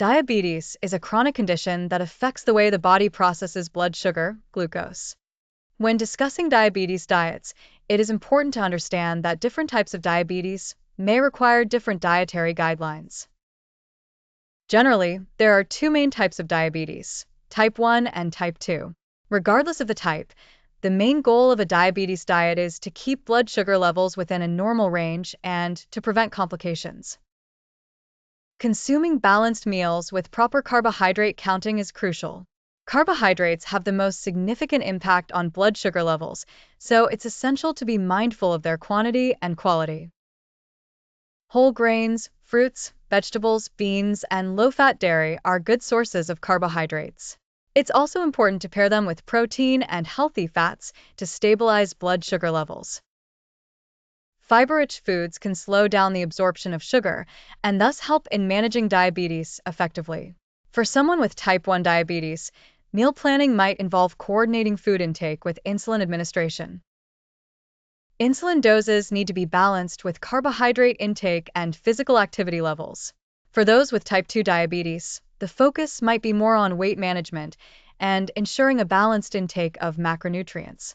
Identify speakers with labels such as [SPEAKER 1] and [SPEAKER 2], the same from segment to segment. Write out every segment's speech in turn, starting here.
[SPEAKER 1] Diabetes is a chronic condition that affects the way the body processes blood sugar, glucose. When discussing diabetes diets, it is important to understand that different types of diabetes may require different dietary guidelines. Generally, there are two main types of diabetes, type 1 and type 2. Regardless of the type, the main goal of a diabetes diet is to keep blood sugar levels within a normal range and to prevent complications. Consuming balanced meals with proper carbohydrate counting is crucial. Carbohydrates have the most significant impact on blood sugar levels, so it's essential to be mindful of their quantity and quality. Whole grains, fruits, vegetables, beans, and low-fat dairy are good sources of carbohydrates. It's also important to pair them with protein and healthy fats to stabilize blood sugar levels. Fiber-rich foods can slow down the absorption of sugar and thus help in managing diabetes effectively. For someone with type 1 diabetes, meal planning might involve coordinating food intake with insulin administration. Insulin doses need to be balanced with carbohydrate intake and physical activity levels. For those with type 2 diabetes, the focus might be more on weight management and ensuring a balanced intake of macronutrients.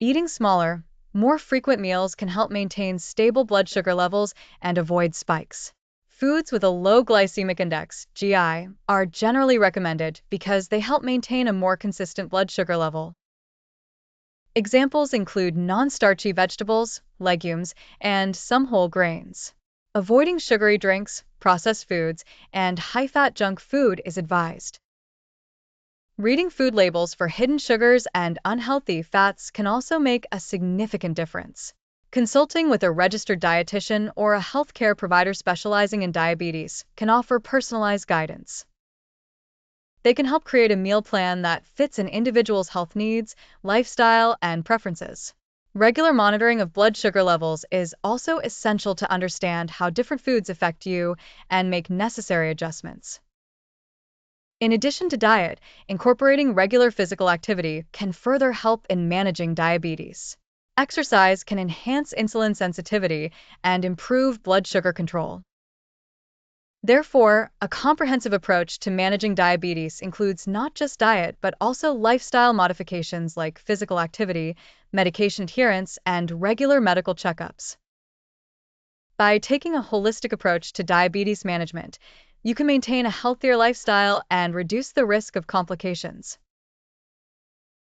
[SPEAKER 1] Eating smaller, more frequent meals can help maintain stable blood sugar levels and avoid spikes. Foods with a low glycemic index, GI, are generally recommended because they help maintain a more consistent blood sugar level. Examples include non-starchy vegetables, legumes, and some whole grains. Avoiding sugary drinks, processed foods, and high-fat junk food is advised. Reading food labels for hidden sugars and unhealthy fats can also make a significant difference. Consulting with a registered dietitian or a healthcare provider specializing in diabetes can offer personalized guidance. They can help create a meal plan that fits an individual's health needs, lifestyle, and preferences. Regular monitoring of blood sugar levels is also essential to understand how different foods affect you and make necessary adjustments. In addition to diet, incorporating regular physical activity can further help in managing diabetes. Exercise can enhance insulin sensitivity and improve blood sugar control. Therefore, a comprehensive approach to managing diabetes includes not just diet but also lifestyle modifications like physical activity, medication adherence, and regular medical checkups. By taking a holistic approach to diabetes management, you can maintain a healthier lifestyle and reduce the risk of complications.